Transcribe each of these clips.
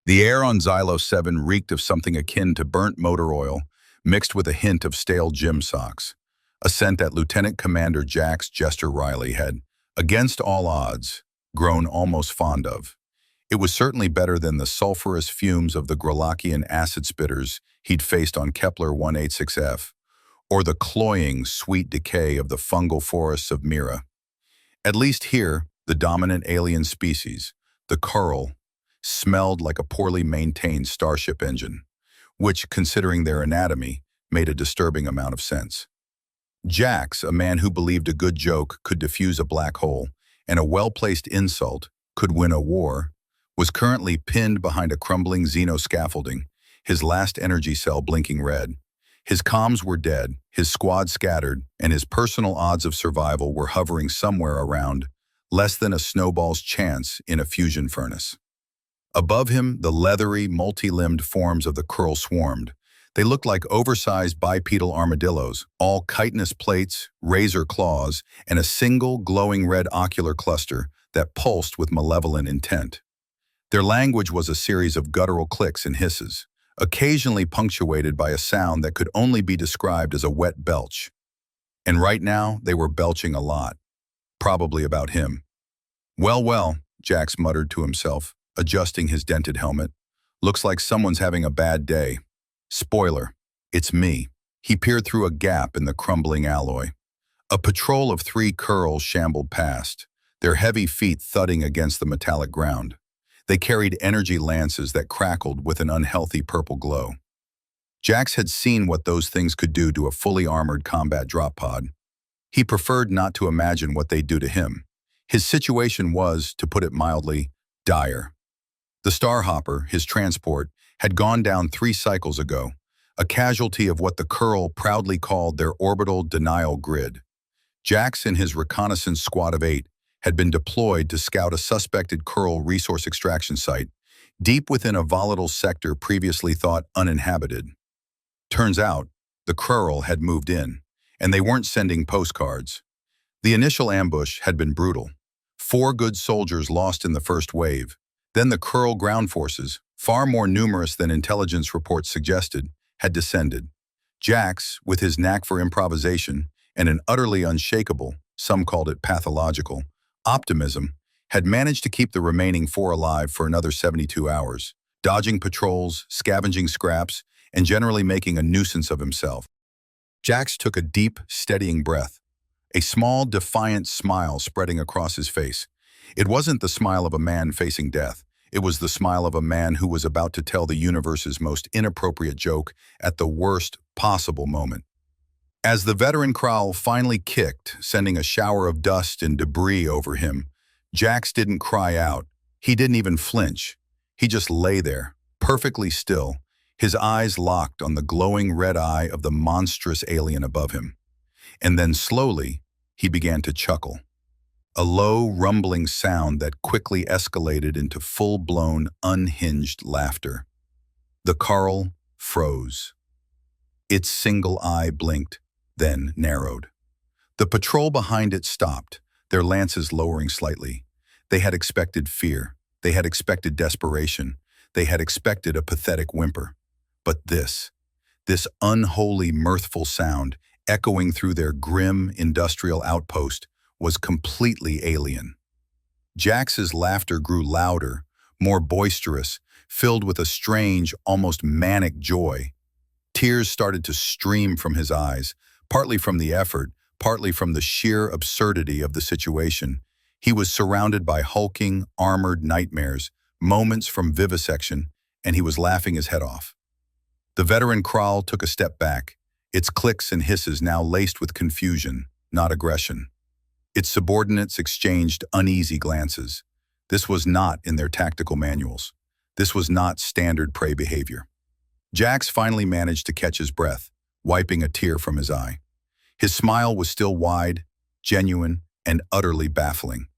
The air on Xylo 7 reeked of something akin to burnt motor oil, mixed with a hint of stale gym socks. A scent that Lieutenant Commander Jax Jester Riley had, against all odds, grown almost fond of. It was certainly better than the sulfurous fumes of the Grolakian acid spitters he'd faced on Kepler 186F, or the cloying, sweet decay of the fungal forests of Mira. At least here, the dominant alien species, the Coral, smelled like a poorly maintained starship engine, which, considering their anatomy, made a disturbing amount of sense. Jax, a man who believed a good joke could diffuse a black hole, and a well-placed insult could win a war, was currently pinned behind a crumbling xenoscaffolding, his last energy cell blinking red. His comms were dead, his squad scattered, and his personal odds of survival were hovering somewhere around less than a snowball's chance in a fusion furnace. Above him, the leathery, multi-limbed forms of the Curl swarmed. They looked like oversized bipedal armadillos, all chitinous plates, razor claws, and a single glowing red ocular cluster that pulsed with malevolent intent. Their language was a series of guttural clicks and hisses, occasionally punctuated by a sound that could only be described as a wet belch. And right now, they were belching a lot. Probably about him. Well, Jax muttered to himself, adjusting his dented helmet. Looks like someone's having a bad day. Spoiler, it's me. He peered through a gap in the crumbling alloy. A patrol of 3 Curls shambled past, their heavy feet thudding against the metallic ground. They carried energy lances that crackled with an unhealthy purple glow. Jax had seen what those things could do to a fully armored combat drop pod. He preferred not to imagine what they'd do to him. His situation was, to put it mildly, dire. The Starhopper, his transport, had gone down 3 cycles ago, a casualty of what the Curl proudly called their orbital denial grid. Jax and his reconnaissance squad of 8 had been deployed to scout a suspected Curl resource extraction site, deep within a volatile sector previously thought uninhabited. Turns out, the Curl had moved in, and they weren't sending postcards. The initial ambush had been brutal. 4 good soldiers lost in the first wave. Then the Curl ground forces, far more numerous than intelligence reports suggested, had descended. Jax, with his knack for improvisation and an utterly unshakable, some called it pathological, optimism, had managed to keep the remaining 4 alive for another 72 hours, dodging patrols, scavenging scraps, and generally making a nuisance of himself. Jax took a deep, steadying breath, a small, defiant smile spreading across his face. It wasn't the smile of a man facing death. It was the smile of a man who was about to tell the universe's most inappropriate joke at the worst possible moment. As the veteran Kral finally kicked, sending a shower of dust and debris over him, Jax didn't cry out. He didn't even flinch. He just lay there, perfectly still, his eyes locked on the glowing red eye of the monstrous alien above him. And then slowly, he began to chuckle. A low, rumbling sound that quickly escalated into full-blown, unhinged laughter. The Carl froze. Its single eye blinked, then narrowed. The patrol behind it stopped, their lances lowering slightly. They had expected fear. They had expected desperation. They had expected a pathetic whimper. But this unholy, mirthful sound, echoing through their grim industrial outpost, was completely alien. Jax's laughter grew louder, more boisterous, filled with a strange, almost manic joy. Tears started to stream from his eyes, partly from the effort, partly from the sheer absurdity of the situation. He was surrounded by hulking, armored nightmares, moments from vivisection, and he was laughing his head off. The veteran Kral took a step back, its clicks and hisses now laced with confusion, not aggression. Its subordinates exchanged uneasy glances. This was not in their tactical manuals. This was not standard prey behavior. Jax finally managed to catch his breath, wiping a tear from his eye. His smile was still wide, genuine, and utterly baffling.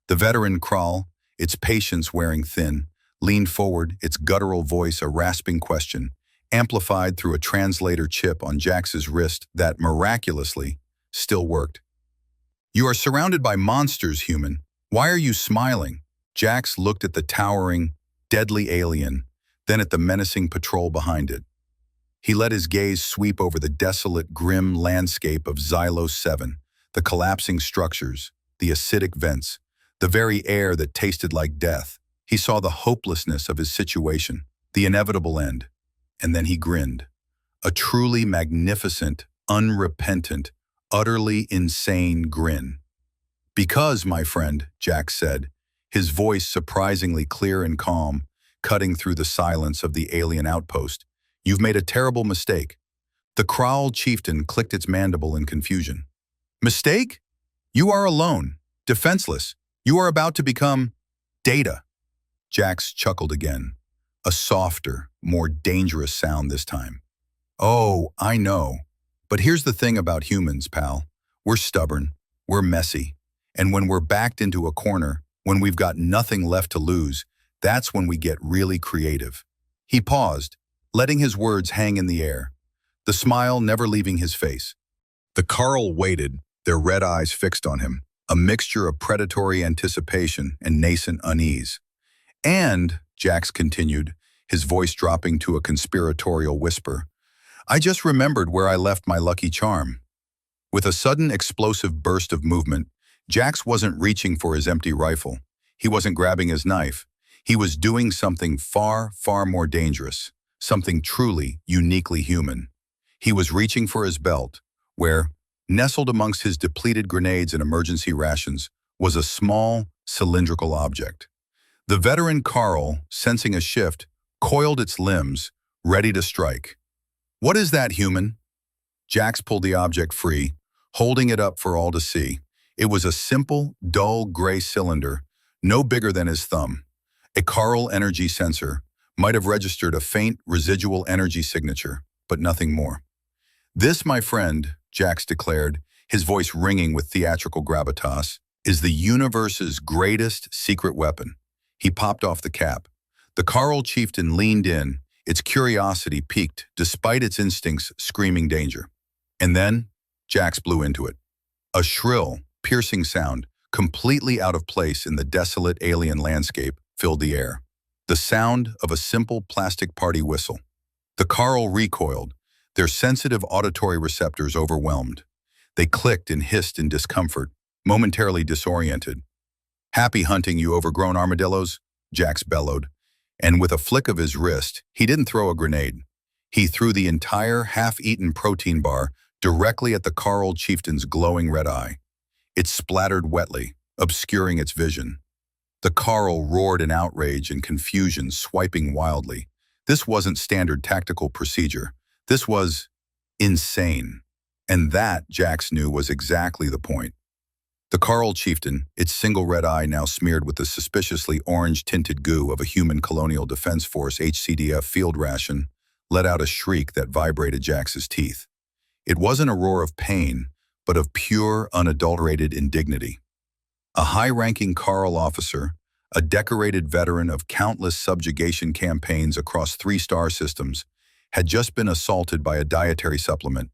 The veteran Kral, its patience wearing thin, leaned forward, its guttural voice a rasping question, amplified through a translator chip on Jax's wrist that, miraculously, still worked. "You are surrounded by monsters, human. Why are you smiling?" Jax looked at the towering, deadly alien, then at the menacing patrol behind it. He let his gaze sweep over the desolate, grim landscape of Xylo 7, the collapsing structures, the acidic vents, the very air that tasted like death. He saw the hopelessness of his situation, the inevitable end, and then he grinned. A truly magnificent, unrepentant, utterly insane grin. "Because, my friend," Jack said, his voice surprisingly clear and calm, cutting through the silence of the alien outpost, "you've made a terrible mistake." The Kraul chieftain clicked its mandible in confusion. "Mistake? You are alone, defenseless. You are about to become data." Jax chuckled again, a softer, more dangerous sound this time. "Oh, I know. But here's the thing about humans, pal. We're stubborn, we're messy, and when we're backed into a corner, when we've got nothing left to lose, that's when we get really creative." He paused, letting his words hang in the air, the smile never leaving his face. The Carl waited, their red eyes fixed on him, a mixture of predatory anticipation and nascent unease. "And," Jax continued, his voice dropping to a conspiratorial whisper, "I just remembered where I left my lucky charm." With a sudden explosive burst of movement, Jax wasn't reaching for his empty rifle. He wasn't grabbing his knife. He was doing something far, far more dangerous, something truly, uniquely human. He was reaching for his belt, where, nestled amongst his depleted grenades and emergency rations, was a small, cylindrical object. The veteran Carl, sensing a shift, coiled its limbs, ready to strike. "What is that, human?" Jax pulled the object free, holding it up for all to see. It was a simple, dull gray cylinder, no bigger than his thumb. A Carl energy sensor might have registered a faint residual energy signature, but nothing more. "This, my friend," Jax declared, his voice ringing with theatrical gravitas, "is the universe's greatest secret weapon." He popped off the cap. The Carl chieftain leaned in, its curiosity piqued despite its instincts screaming danger. And then, Jax blew into it. A shrill, piercing sound, completely out of place in the desolate alien landscape, filled the air. The sound of a simple plastic party whistle. The Carl recoiled, their sensitive auditory receptors overwhelmed. They clicked and hissed in discomfort, momentarily disoriented. "Happy hunting, you overgrown armadillos," Jax bellowed. And with a flick of his wrist, he didn't throw a grenade. He threw the entire half-eaten protein bar directly at the Carl chieftain's glowing red eye. It splattered wetly, obscuring its vision. The Carl roared in outrage and confusion, swiping wildly. This wasn't standard tactical procedure. This was insane. And that, Jax knew, was exactly the point. The Carl chieftain, its single red eye now smeared with the suspiciously orange-tinted goo of a human Colonial Defense Force HCDF field ration, let out a shriek that vibrated Jax's teeth. It wasn't a roar of pain, but of pure, unadulterated indignity. A high-ranking Carl officer, a decorated veteran of countless subjugation campaigns across 3-star systems, had just been assaulted by a dietary supplement.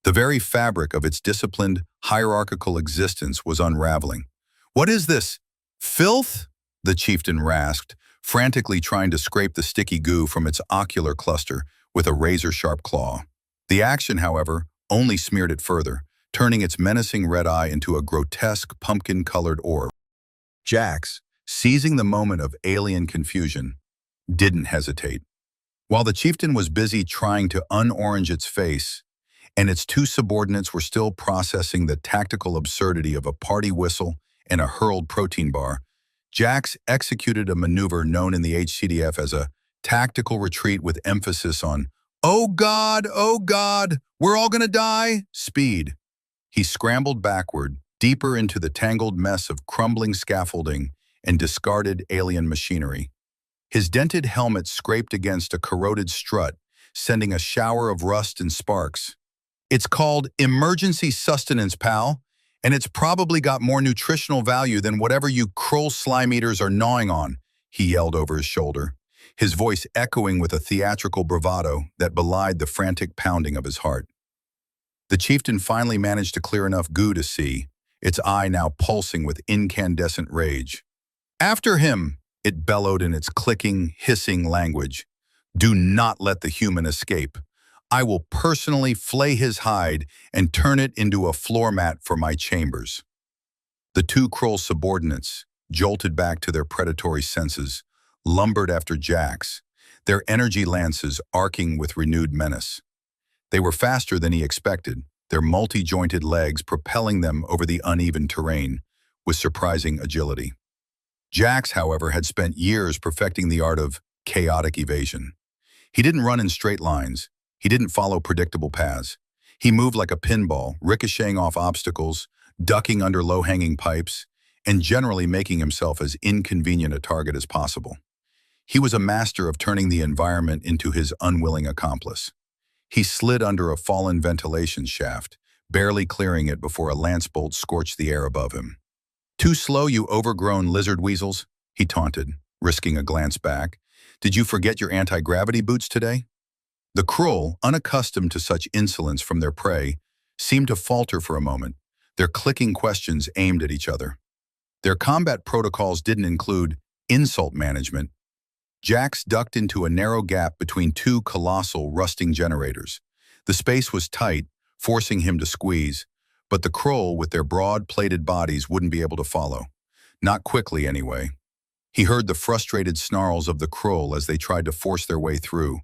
The very fabric of its disciplined, hierarchical existence was unraveling. "What is this? Filth?" the chieftain rasped, frantically trying to scrape the sticky goo from its ocular cluster with a razor-sharp claw. The action, however, only smeared it further, turning its menacing red eye into a grotesque pumpkin-colored orb. Jax, seizing the moment of alien confusion, didn't hesitate. While the chieftain was busy trying to unorange its face, and its two subordinates were still processing the tactical absurdity of a party whistle and a hurled protein bar, Jax executed a maneuver known in the HCDF as a tactical retreat with emphasis on, oh God, we're all gonna die," speed. He scrambled backward, deeper into the tangled mess of crumbling scaffolding and discarded alien machinery. His dented helmet scraped against a corroded strut, sending a shower of rust and sparks. "It's called emergency sustenance, pal, and it's probably got more nutritional value than whatever you Krull slime eaters are gnawing on," he yelled over his shoulder, his voice echoing with a theatrical bravado that belied the frantic pounding of his heart. The chieftain finally managed to clear enough goo to see, its eye now pulsing with incandescent rage. "After him," it bellowed in its clicking, hissing language. Do not let the human escape. I will personally flay his hide and turn it into a floor mat for my chambers." The two Kroll subordinates, jolted back to their predatory senses, lumbered after Jax, their energy lances arcing with renewed menace. They were faster than he expected, their multi-jointed legs propelling them over the uneven terrain with surprising agility. Jax, however, had spent years perfecting the art of chaotic evasion. He didn't run in straight lines. He didn't follow predictable paths. He moved like a pinball, ricocheting off obstacles, ducking under low-hanging pipes, and generally making himself as inconvenient a target as possible. He was a master of turning the environment into his unwilling accomplice. He slid under a fallen ventilation shaft, barely clearing it before a lance bolt scorched the air above him. "Too slow, you overgrown lizard weasels," he taunted, risking a glance back. "Did you forget your anti-gravity boots today?" The Kroll, unaccustomed to such insolence from their prey, seemed to falter for a moment, their clicking questions aimed at each other. Their combat protocols didn't include insult management. Jax ducked into a narrow gap between two colossal, rusting generators. The space was tight, forcing him to squeeze, but the Kroll, with their broad, plated bodies, wouldn't be able to follow. Not quickly, anyway. He heard the frustrated snarls of the Kroll as they tried to force their way through.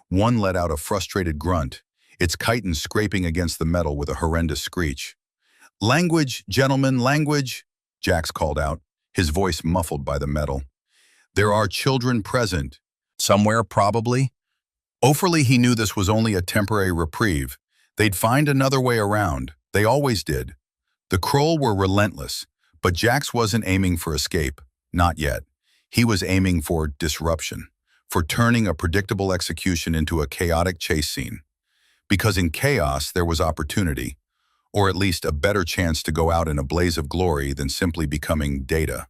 One let out a frustrated grunt, its chitin scraping against the metal with a horrendous screech. "Language, gentlemen, language," Jax called out, his voice muffled by the metal. "There are children present. Somewhere, probably." Offerly, he knew this was only a temporary reprieve. They'd find another way around. They always did. The Kroll were relentless, but Jax wasn't aiming for escape. Not yet. He was aiming for disruption, for turning a predictable execution into a chaotic chase scene. Because in chaos, there was opportunity, or at least a better chance to go out in a blaze of glory than simply becoming data.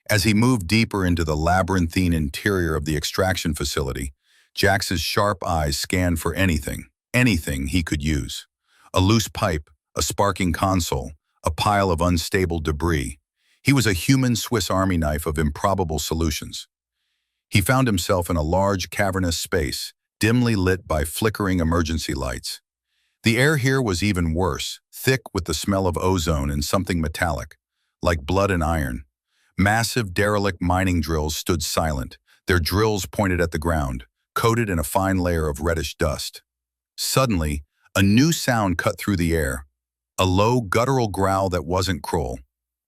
As he moved deeper into the labyrinthine interior of the extraction facility, Jax's sharp eyes scanned for anything he could use. A loose pipe, a sparking console, a pile of unstable debris. He was a human Swiss Army knife of improbable solutions. He found himself in a large, cavernous space, dimly lit by flickering emergency lights. The air here was even worse, thick with the smell of ozone and something metallic, like blood and iron. Massive, derelict mining drills stood silent, their drills pointed at the ground, coated in a fine layer of reddish dust. Suddenly, a new sound cut through the air, a low, guttural growl that wasn't Kroll.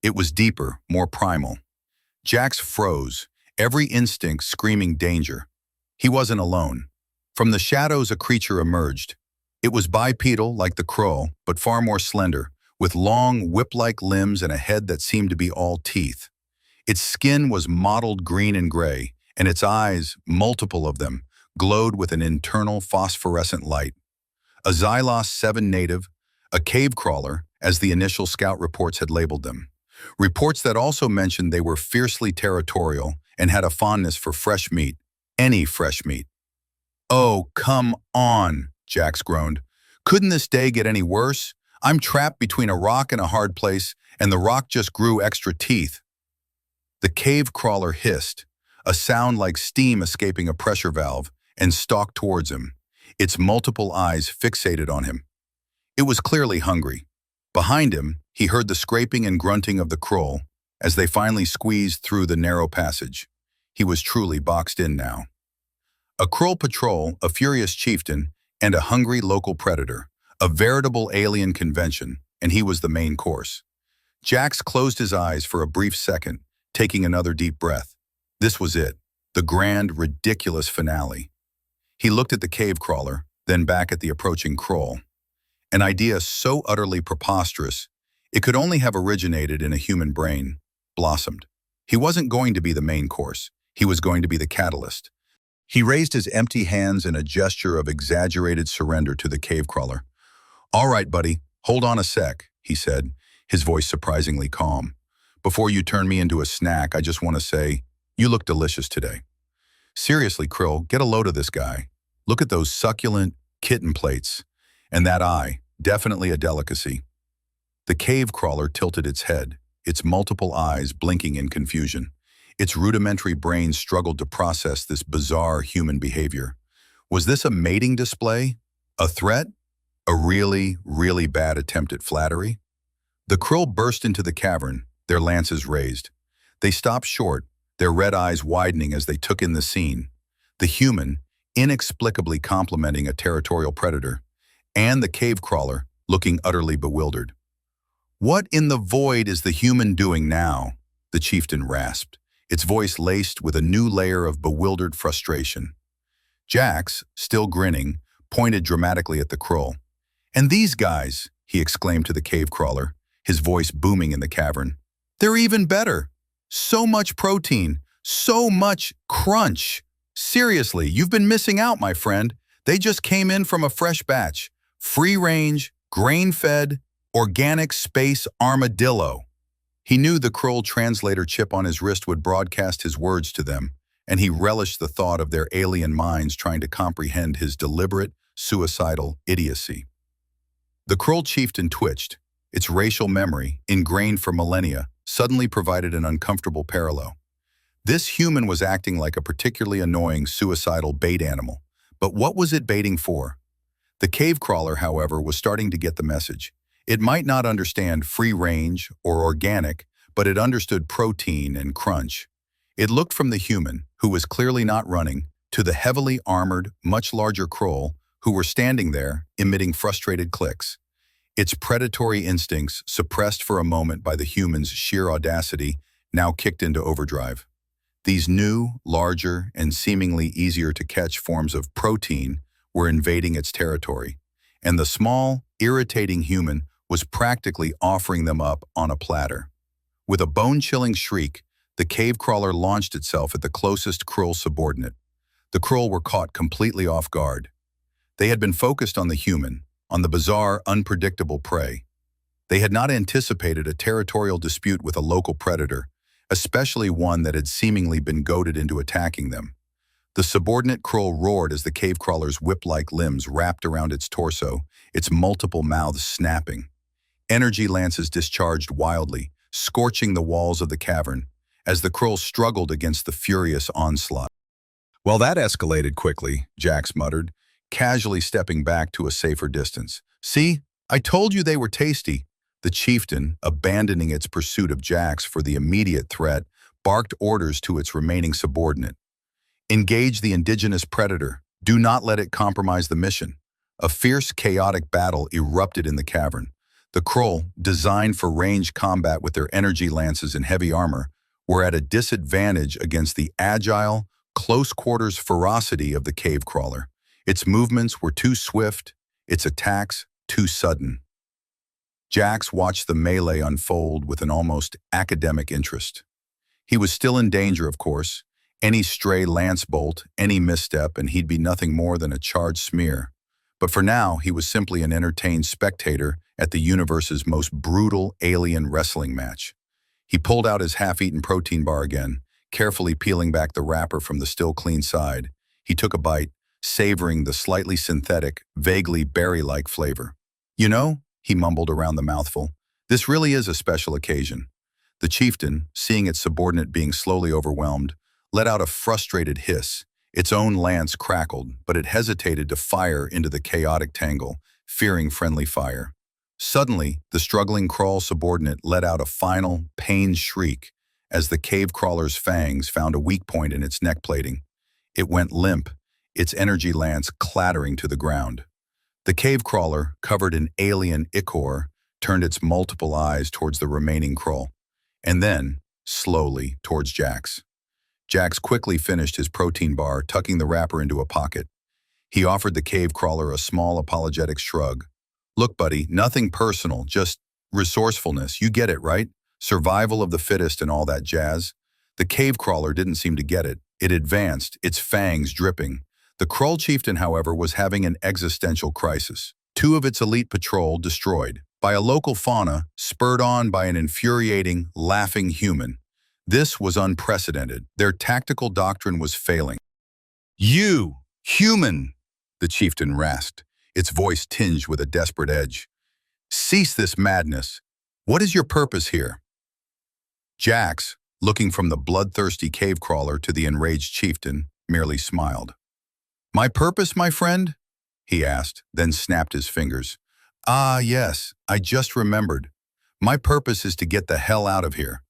It was deeper, more primal. Jax froze, every instinct screaming danger. He wasn't alone. From the shadows, a creature emerged. It was bipedal, like the Kroll, but far more slender, with long, whip-like limbs and a head that seemed to be all teeth. Its skin was mottled green and gray, and its eyes, multiple of them, glowed with an internal phosphorescent light. A Xylos 7 native, a cave crawler, as the initial scout reports had labeled them. Reports that also mentioned they were fiercely territorial and had a fondness for fresh meat, any fresh meat. "Oh, come on," Jax groaned. "Couldn't this day get any worse? I'm trapped between a rock and a hard place, and the rock just grew extra teeth." The cave crawler hissed, a sound like steam escaping a pressure valve, and stalked towards him, its multiple eyes fixated on him. It was clearly hungry. Behind him, he heard the scraping and grunting of the Kroll as they finally squeezed through the narrow passage. He was truly boxed in now. A Kroll patrol, a furious chieftain, and a hungry local predator, a veritable alien convention, and he was the main course. Jax closed his eyes for a brief second, taking another deep breath. This was it, the grand, ridiculous finale. He looked at the cave crawler, then back at the approaching Kroll. An idea so utterly preposterous, it could only have originated in a human brain, blossomed. He wasn't going to be the main course. He was going to be the catalyst. He raised his empty hands in a gesture of exaggerated surrender to the cave crawler. "All right, buddy, hold on a sec," he said, his voice surprisingly calm. "Before you turn me into a snack, I just want to say, you look delicious today. Seriously, Krill, get a load of this guy. Look at those succulent kitten plates. And that eye, definitely a delicacy." The cave crawler tilted its head, its multiple eyes blinking in confusion. Its rudimentary brain struggled to process this bizarre human behavior. Was this a mating display? A threat? A really, really bad attempt at flattery? The Krill burst into the cavern, their lances raised. They stopped short, their red eyes widening as they took in the scene. The human, inexplicably complimenting a territorial predator, and the cave crawler, looking utterly bewildered. "What in the void is the human doing now?" the chieftain rasped, its voice laced with a new layer of bewildered frustration. Jax, still grinning, pointed dramatically at the Krill. "And these guys," he exclaimed to the cave crawler, his voice booming in the cavern. "They're even better. So much protein, so much crunch. Seriously, you've been missing out, my friend. They just came in from a fresh batch. Free-range, grain-fed, organic space armadillo." He knew the Krill translator chip on his wrist would broadcast his words to them, and he relished the thought of their alien minds trying to comprehend his deliberate, suicidal idiocy. The Krill chieftain twitched. Its racial memory, ingrained for millennia, suddenly provided an uncomfortable parallel. This human was acting like a particularly annoying, suicidal bait animal. But what was it baiting for? The cave crawler, however, was starting to get the message. It might not understand free-range or organic, but it understood protein and crunch. It looked from the human, who was clearly not running, to the heavily armored, much larger Krill, who were standing there, emitting frustrated clicks. Its predatory instincts, suppressed for a moment by the human's sheer audacity, now kicked into overdrive. These new, larger, and seemingly easier-to-catch forms of protein were invading its territory, and the small, irritating human was practically offering them up on a platter. With a bone-chilling shriek, the cave crawler launched itself at the closest Krill subordinate. The Krill were caught completely off guard. They had been focused on the human, on the bizarre, unpredictable prey. They had not anticipated a territorial dispute with a local predator, especially one that had seemingly been goaded into attacking them. The subordinate Krill roared as the cave crawler's whip-like limbs wrapped around its torso, its multiple mouths snapping. Energy lances discharged wildly, scorching the walls of the cavern, as the Krill struggled against the furious onslaught. "Well, that escalated quickly," Jax muttered, casually stepping back to a safer distance. "See, I told you they were tasty." The chieftain, abandoning its pursuit of Jax for the immediate threat, barked orders to its remaining subordinate. "Engage the indigenous predator. Do not let it compromise the mission." A fierce, chaotic battle erupted in the cavern. The Krill, designed for range combat with their energy lances and heavy armor, were at a disadvantage against the agile, close-quarters ferocity of the cave crawler. Its movements were too swift, its attacks too sudden. Jax watched the melee unfold with an almost academic interest. He was still in danger, of course. Any stray lance bolt, any misstep, and he'd be nothing more than a charred smear. But for now, he was simply an entertained spectator at the universe's most brutal alien wrestling match. He pulled out his half-eaten protein bar again, carefully peeling back the wrapper from the still clean side. He took a bite, savoring the slightly synthetic, vaguely berry-like flavor. "You know," he mumbled around the mouthful, "this really is a special occasion." The chieftain, seeing its subordinate being slowly overwhelmed, let out a frustrated hiss. Its own lance crackled, but it hesitated to fire into the chaotic tangle, fearing friendly fire. Suddenly, the struggling Krill subordinate let out a final, pained shriek as the cave crawler's fangs found a weak point in its neck plating. It went limp, its energy lance clattering to the ground. The cave crawler, covered in alien ichor, turned its multiple eyes towards the remaining Krill, and then, slowly, towards Jax. Jax quickly finished his protein bar, tucking the wrapper into a pocket. He offered the cave crawler a small apologetic shrug. "Look, buddy, nothing personal, just resourcefulness. You get it, right? Survival of the fittest and all that jazz." The cave crawler didn't seem to get it. It advanced, its fangs dripping. The Krill chieftain, however, was having an existential crisis. 2 of its elite patrol destroyed by a local fauna, spurred on by an infuriating, laughing human. This was unprecedented. Their tactical doctrine was failing. "You, human!" the chieftain rasped, its voice tinged with a desperate edge. "Cease this madness. What is your purpose here?" Jax, looking from the bloodthirsty cave crawler to the enraged chieftain, merely smiled. My purpose, my friend? He asked, then snapped his fingers. Ah, yes, I just remembered. My purpose is to get the hell out of here.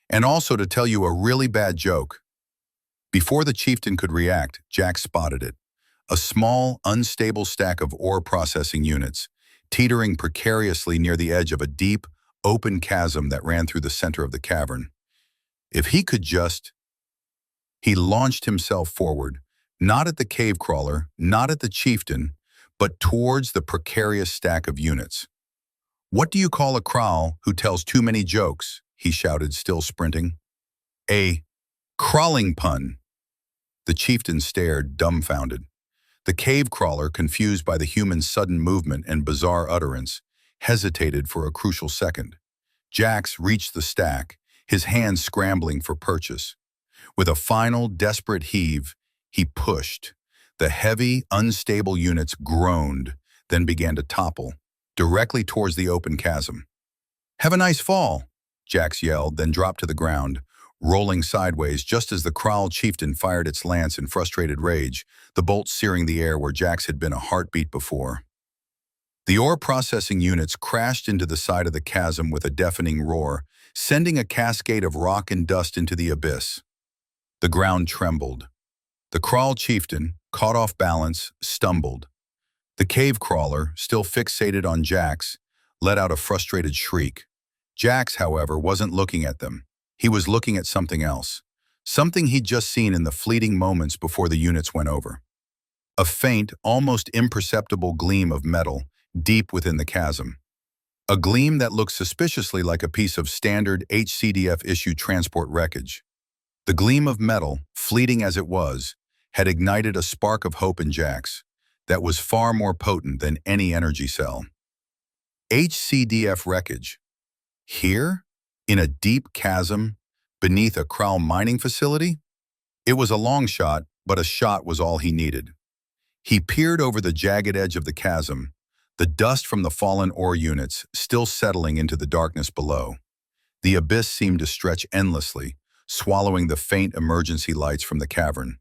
And also to tell you a really bad joke. Before the chieftain could react, Jack spotted it. A small, unstable stack of ore processing units, teetering precariously near the edge of a deep, open chasm that ran through the center of the cavern. If he could just... He launched himself forward, not at the cave crawler, not at the chieftain, but towards the precarious stack of units. What do you call a kraal who tells too many jokes? He shouted, still sprinting. A crawling pun. The chieftain stared, dumbfounded. The cave crawler, confused by the human's sudden movement and bizarre utterance, hesitated for a crucial second. Jax reached the stack, his hands scrambling for purchase. With a final, desperate heave, he pushed. The heavy, unstable units groaned, then began to topple, directly towards the open chasm. "Have a nice fall," Jax yelled, then dropped to the ground, rolling sideways just as the kraal chieftain fired its lance in frustrated rage, the bolt searing the air where Jax had been a heartbeat before. The ore processing units crashed into the side of the chasm with a deafening roar, sending a cascade of rock and dust into the abyss. The ground trembled. The kraal chieftain, caught off balance, stumbled. The cave crawler, still fixated on Jax, let out a frustrated shriek. Jax, however, wasn't looking at them. He was looking at something else. Something he'd just seen in the fleeting moments before the units went over. A faint, almost imperceptible gleam of metal deep within the chasm. A gleam that looked suspiciously like a piece of standard HCDF-issued transport wreckage. The gleam of metal, fleeting as it was, had ignited a spark of hope in Jax that was far more potent than any energy cell. HCDF wreckage. Here? In a deep chasm? Beneath a kraal mining facility? It was a long shot, but a shot was all he needed. He peered over the jagged edge of the chasm, the dust from the fallen ore units still settling into the darkness below. The abyss seemed to stretch endlessly, swallowing the faint emergency lights from the cavern.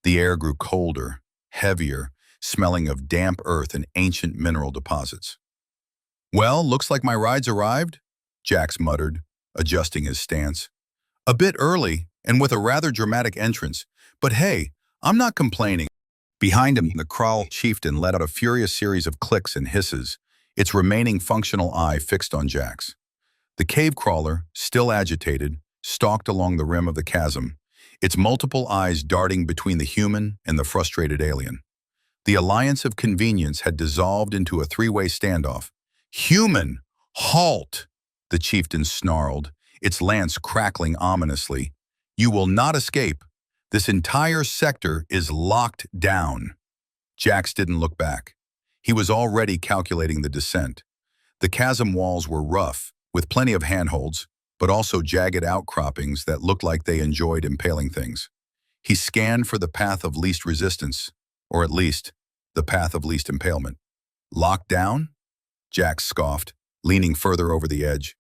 The air grew colder, heavier, smelling of damp earth and ancient mineral deposits. "Well, looks like my ride's arrived," Jax muttered, adjusting his stance. "A bit early, and with a rather dramatic entrance, but hey, I'm not complaining." Behind him, the kraal chieftain let out a furious series of clicks and hisses, its remaining functional eye fixed on Jax. The cave crawler, still agitated, stalked along the rim of the chasm, its multiple eyes darting between the human and the frustrated alien. The alliance of convenience had dissolved into a three-way standoff. "Human! Halt!" the chieftain snarled, its lance crackling ominously. "You will not escape. This entire sector is locked down." Jax didn't look back. He was already calculating the descent. The chasm walls were rough, with plenty of handholds, but also jagged outcroppings that looked like they enjoyed impaling things. He scanned for the path of least resistance, or at least, the path of least impalement. "Locked down?" Jax scoffed, leaning further over the edge.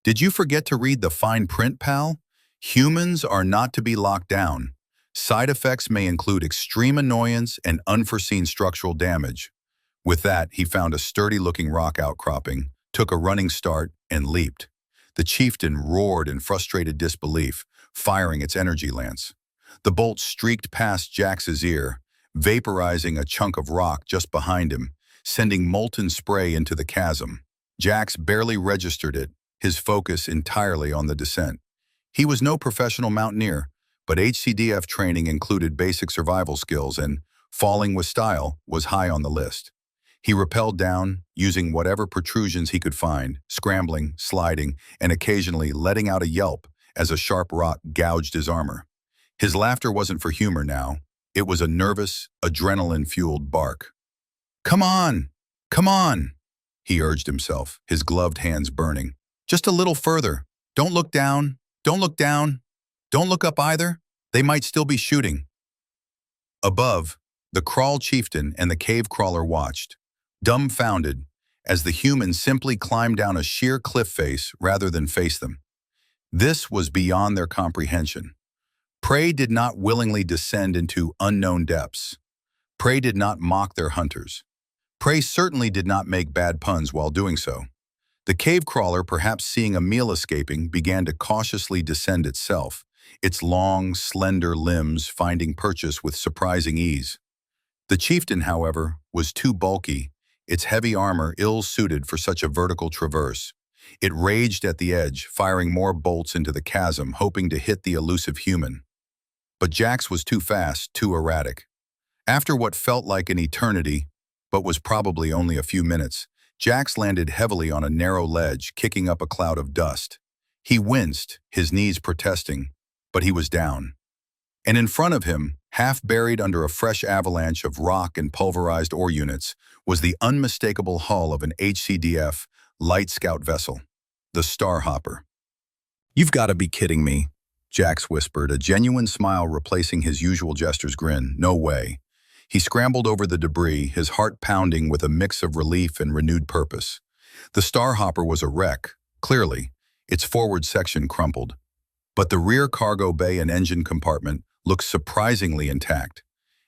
"Did you forget to read the fine print, pal? Humans are not to be locked down. Side effects may include extreme annoyance and unforeseen structural damage." With that, he found a sturdy-looking rock outcropping, took a running start, and leaped. The chieftain roared in frustrated disbelief, firing its energy lance. The bolt streaked past Jax's ear, vaporizing a chunk of rock just behind him, sending molten spray into the chasm. Jax barely registered it, his focus entirely on the descent. He was no professional mountaineer, but HCDF training included basic survival skills, and falling with style was high on the list. He rappelled down, using whatever protrusions he could find, scrambling, sliding, and occasionally letting out a yelp as a sharp rock gouged his armor. His laughter wasn't for humor now. It was a nervous, adrenaline-fueled bark. "Come on! Come on!" he urged himself, his gloved hands burning. "Just a little further. Don't look down. Don't look down. Don't look up either. They might still be shooting." Above, the kraal chieftain and the cave crawler watched, dumbfounded, as the human simply climbed down a sheer cliff face rather than face them. This was beyond their comprehension. Prey did not willingly descend into unknown depths. Prey did not mock their hunters. Prey certainly did not make bad puns while doing so. The cave crawler, perhaps seeing a meal escaping, began to cautiously descend itself, its long, slender limbs finding purchase with surprising ease. The chieftain, however, was too bulky, its heavy armor ill-suited for such a vertical traverse. It raged at the edge, firing more bolts into the chasm, hoping to hit the elusive human. But Jax was too fast, too erratic. After what felt like an eternity, but was probably only a few minutes, Jax landed heavily on a narrow ledge, kicking up a cloud of dust. He winced, his knees protesting, but he was down. And in front of him, half buried under a fresh avalanche of rock and pulverized ore units, was the unmistakable hull of an HCDF light scout vessel, the Starhopper. "You've got to be kidding me," Jax whispered, a genuine smile replacing his usual jester's grin. "No way." He scrambled over the debris, his heart pounding with a mix of relief and renewed purpose. The Starhopper was a wreck, clearly, its forward section crumpled. But the rear cargo bay and engine compartment looked surprisingly intact.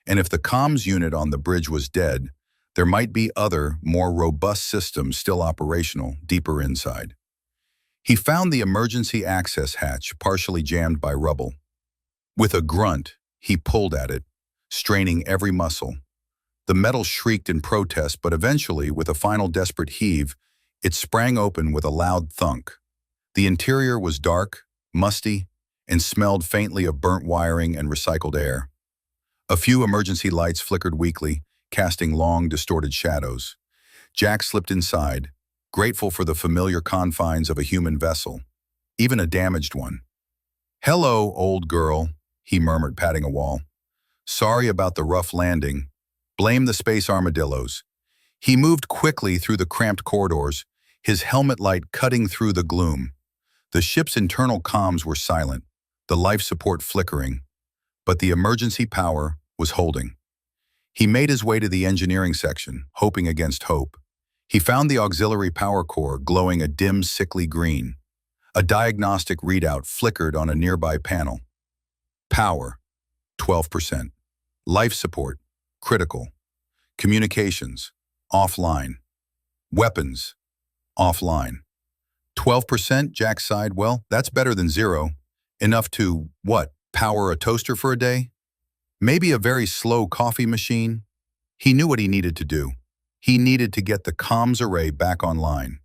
And if the comms unit on the bridge was dead, there might be other, more robust systems still operational deeper inside. He found the emergency access hatch partially jammed by rubble. With a grunt, he pulled at it, straining every muscle. The metal shrieked in protest, but eventually, with a final desperate heave, it sprang open with a loud thunk. The interior was dark, musty, and smelled faintly of burnt wiring and recycled air. A few emergency lights flickered weakly, casting long, distorted shadows. Jack slipped inside, grateful for the familiar confines of a human vessel, even a damaged one. "Hello, old girl," he murmured, patting a wall. "Sorry about the rough landing. Blame the space armadillos." He moved quickly through the cramped corridors, his helmet light cutting through the gloom. The ship's internal comms were silent, the life support flickering, but the emergency power was holding. He made his way to the engineering section, hoping against hope. He found the auxiliary power core glowing a dim, sickly green. A diagnostic readout flickered on a nearby panel. Power, 12%. Life support, critical. Communications, offline. Weapons, offline. 12%, Jack sighed. Well, that's better than zero. Enough to, what, power a toaster for a day? Maybe a very slow coffee machine? He knew what he needed to do. He needed to get the comms array back online.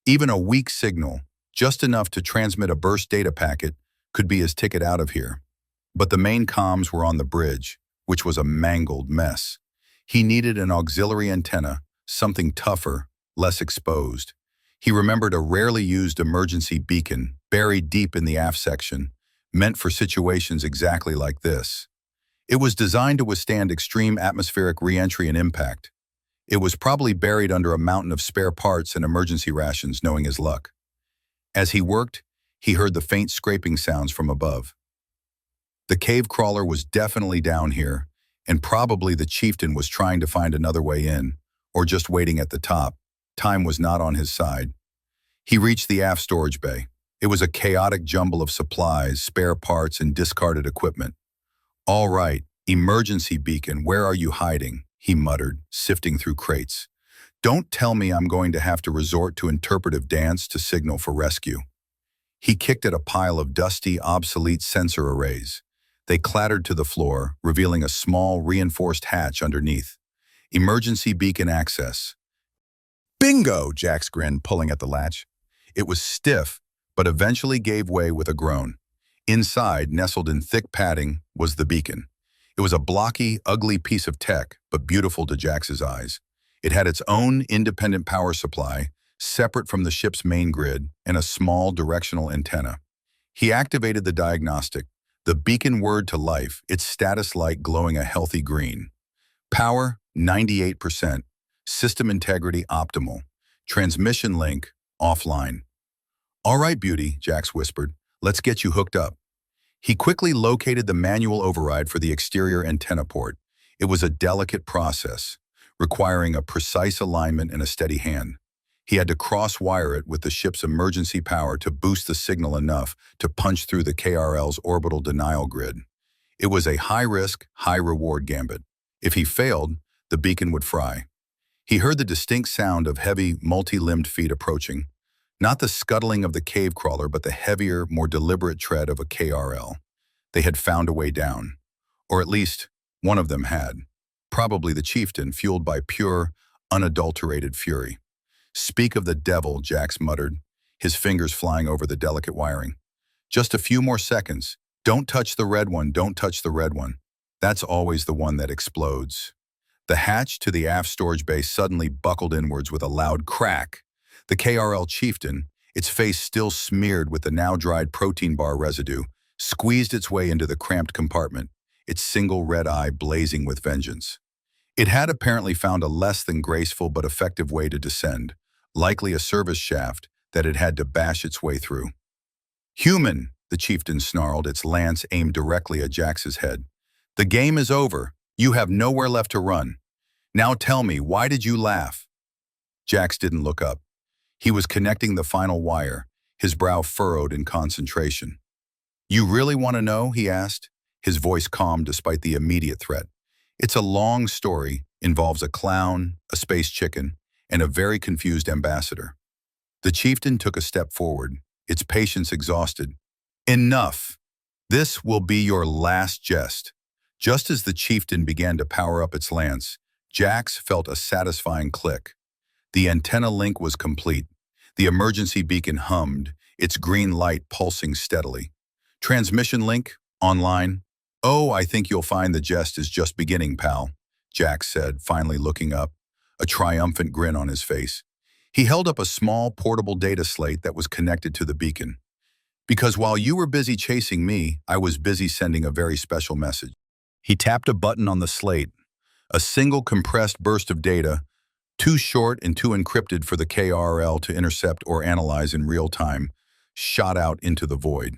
Even a weak signal, just enough to transmit a burst data packet, could be his ticket out of here. But the main comms were on the bridge, which was a mangled mess. He needed an auxiliary antenna, something tougher, less exposed. He remembered a rarely used emergency beacon, buried deep in the aft section, meant for situations exactly like this. It was designed to withstand extreme atmospheric re-entry and impact. It was probably buried under a mountain of spare parts and emergency rations, knowing his luck. As he worked, he heard the faint scraping sounds from above. The cave crawler was definitely down here, and probably the chieftain was trying to find another way in, or just waiting at the top. Time was not on his side. He reached the aft storage bay. It was a chaotic jumble of supplies, spare parts, and discarded equipment. "All right, emergency beacon, where are you hiding?" he muttered, sifting through crates. "Don't tell me I'm going to have to resort to interpretive dance to signal for rescue." He kicked at a pile of dusty, obsolete sensor arrays. They clattered to the floor, revealing a small, reinforced hatch underneath. Emergency beacon access. "Bingo!" Jax grinned, pulling at the latch. It was stiff, but eventually gave way with a groan. Inside, nestled in thick padding, was the beacon. It was a blocky, ugly piece of tech, but beautiful to Jax's eyes. It had its own independent power supply, separate from the ship's main grid, and a small directional antenna. He activated the diagnostic, the beacon whirred to life, its status light glowing a healthy green. Power, 98%. System integrity optimal. Transmission link offline. "All right, beauty," Jax whispered. "Let's get you hooked up." He quickly located the manual override for the exterior antenna port. It was a delicate process, requiring a precise alignment and a steady hand. He had to cross-wire it with the ship's emergency power to boost the signal enough to punch through the KRL's orbital denial grid. It was a high-risk, high-reward gambit. If he failed, the beacon would fry. He heard the distinct sound of heavy, multi-limbed feet approaching. Not the scuttling of the cave crawler, but the heavier, more deliberate tread of a KRL. They had found a way down. Or at least, one of them had. Probably the chieftain, fueled by pure, unadulterated fury. Speak of the devil, Jax muttered, his fingers flying over the delicate wiring. Just a few more seconds. Don't touch the red one, don't touch the red one. That's always the one that explodes. The hatch to the aft storage bay suddenly buckled inwards with a loud crack. The KRL chieftain, its face still smeared with the now-dried protein bar residue, squeezed its way into the cramped compartment, its single red eye blazing with vengeance. It had apparently found a less than graceful but effective way to descend, likely a service shaft that it had to bash its way through. "Human," the chieftain snarled, its lance aimed directly at Jax's head. "The game is over. You have nowhere left to run. Now tell me, why did you laugh?" Jax didn't look up. He was connecting the final wire, his brow furrowed in concentration. "You really want to know?" he asked, his voice calm despite the immediate threat. "It's a long story, involves a clown, a space chicken, and a very confused ambassador." The chieftain took a step forward, its patience exhausted. "Enough! This will be your last jest." Just as the chieftain began to power up its lance, Jax felt a satisfying click. The antenna link was complete. The emergency beacon hummed, its green light pulsing steadily. "Transmission link, online." "Oh, I think you'll find the jest is just beginning, pal," Jax said, finally looking up, a triumphant grin on his face. He held up a small, portable data slate that was connected to the beacon. "Because while you were busy chasing me, I was busy sending a very special message." He tapped a button on the slate. A single compressed burst of data, too short and too encrypted for the KRL to intercept or analyze in real time, shot out into the void.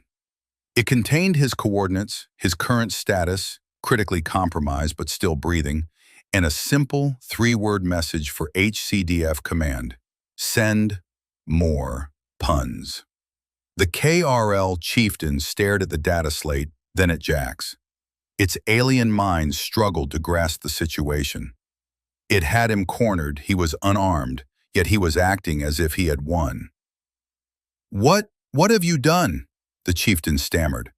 It contained his coordinates, his current status, critically compromised but still breathing, and a simple three-word message for HCDF command: "Send more puns." The KRL chieftain stared at the data slate, then at Jax. Its alien mind struggled to grasp the situation. It had him cornered, he was unarmed, yet he was acting as if he had won. What have you done?" the chieftain stammered,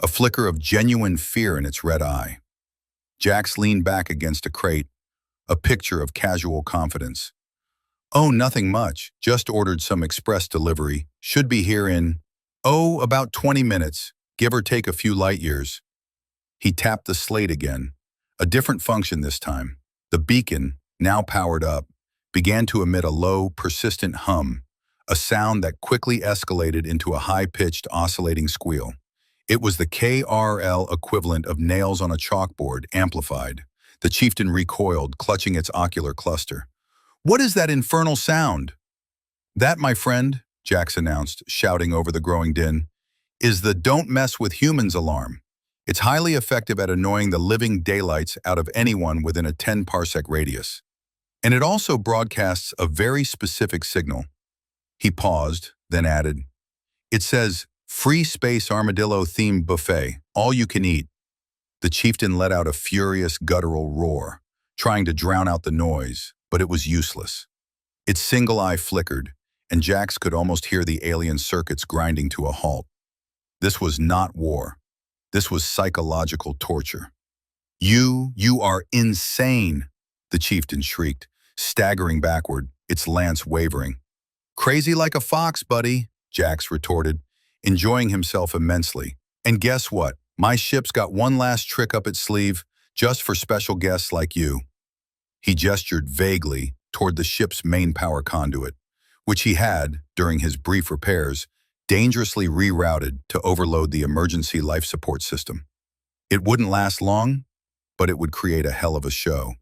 a flicker of genuine fear in its red eye. Jax leaned back against a crate, a picture of casual confidence. "Oh, nothing much, just ordered some express delivery, should be here in, about 20 minutes, give or take a few light years." He tapped the slate again, a different function this time. The beacon, now powered up, began to emit a low, persistent hum, a sound that quickly escalated into a high-pitched, oscillating squeal. It was the KRL equivalent of nails on a chalkboard, amplified. The chieftain recoiled, clutching its ocular cluster. "What is that infernal sound?" "That, my friend," Jax announced, shouting over the growing din, "is the 'Don't mess with humans' alarm. It's highly effective at annoying the living daylights out of anyone within a 10-parsec radius. And it also broadcasts a very specific signal." He paused, then added, "It says, 'Free Space Armadillo-themed buffet, all you can eat.'" The chieftain let out a furious, guttural roar, trying to drown out the noise, but it was useless. Its single eye flickered, and Jax could almost hear the alien circuits grinding to a halt. This was not war. This was psychological torture. You are insane," the chieftain shrieked, staggering backward, its lance wavering. "Crazy like a fox, buddy," Jax retorted, enjoying himself immensely. "And guess what? My ship's got one last trick up its sleeve, just for special guests like you." He gestured vaguely toward the ship's main power conduit, which he had, during his brief repairs, dangerously rerouted to overload the emergency life support system. It wouldn't last long, but it would create a hell of a show.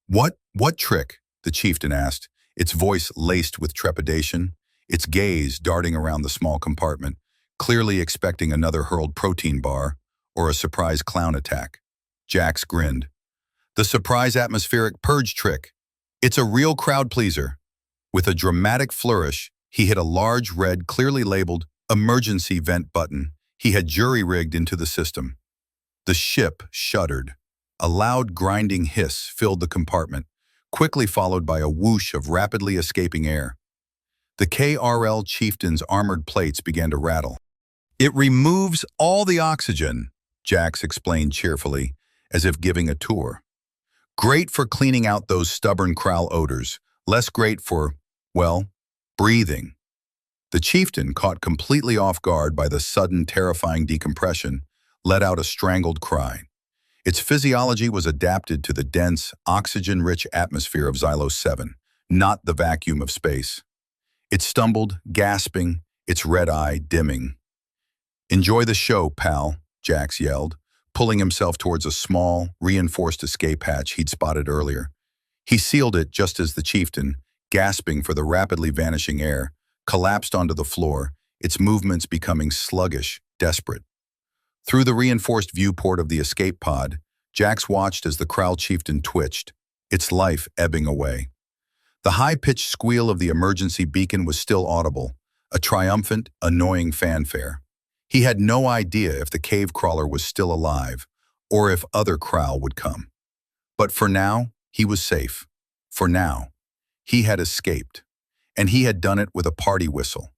What trick?" the chieftain asked, its voice laced with trepidation, its gaze darting around the small compartment, clearly expecting another hurled protein bar or a surprise clown attack. Jax grinned. "The surprise atmospheric purge trick. It's a real crowd pleaser." With a dramatic flourish, he hit a large red, clearly labeled emergency vent button he had jury-rigged into the system. The ship shuddered. A loud grinding hiss filled the compartment, quickly followed by a whoosh of rapidly escaping air. The KRL chieftain's armored plates began to rattle. "It removes all the oxygen," Jax explained cheerfully, as if giving a tour. "Great for cleaning out those stubborn Kral odors, less great for, well, breathing." The chieftain, caught completely off guard by the sudden, terrifying decompression, let out a strangled cry. Its physiology was adapted to the dense, oxygen-rich atmosphere of Xylos 7, not the vacuum of space. It stumbled, gasping, its red eye dimming. "Enjoy the show, pal," Jax yelled, pulling himself towards a small, reinforced escape hatch he'd spotted earlier. He sealed it just as the chieftain, gasping for the rapidly vanishing air, collapsed onto the floor, its movements becoming sluggish, desperate. Through the reinforced viewport of the escape pod, Jax watched as the Kral chieftain twitched, its life ebbing away. The high-pitched squeal of the emergency beacon was still audible, a triumphant, annoying fanfare. He had no idea if the cave crawler was still alive, or if other Kral would come. But for now, he was safe. For now, he had escaped. And he had done it with a party whistle,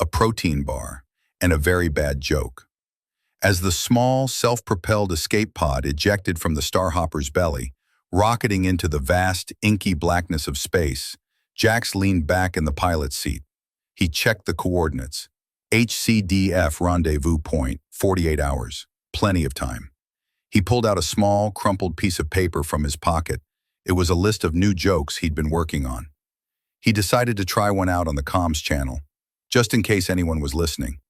a protein bar, and a very bad joke. As the small, self-propelled escape pod ejected from the Starhopper's belly, rocketing into the vast, inky blackness of space, Jax leaned back in the pilot's seat. He checked the coordinates. HCDF rendezvous point, 48 hours. Plenty of time. He pulled out a small, crumpled piece of paper from his pocket. It was a list of new jokes he'd been working on. He decided to try one out on the comms channel, just in case anyone was listening.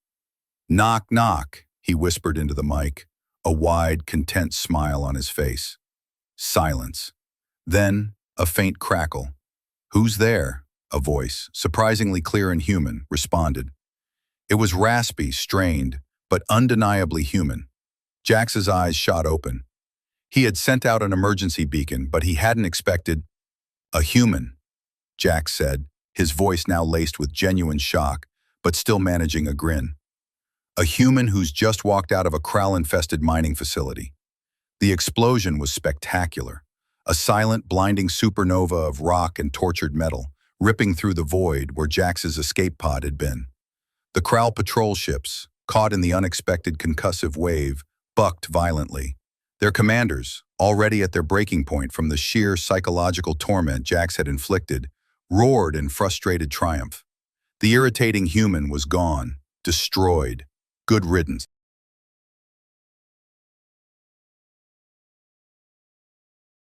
"Knock, knock," he whispered into the mic, a wide, content smile on his face. Silence. Then, a faint crackle. "Who's there?" a voice, surprisingly clear and human, responded. It was raspy, strained, but undeniably human. Jax's eyes shot open. He had sent out an emergency beacon, but he hadn't expected a human, Jax said, his voice now laced with genuine shock, but still managing a grin. A human who's just walked out of a Kral-infested mining facility. The explosion was spectacular, a silent, blinding supernova of rock and tortured metal, ripping through the void where Jax's escape pod had been. The Kral patrol ships, caught in the unexpected concussive wave, bucked violently. Their commanders, already at their breaking point from the sheer psychological torment Jax had inflicted, roared in frustrated triumph. The irritating human was gone, destroyed, good riddance.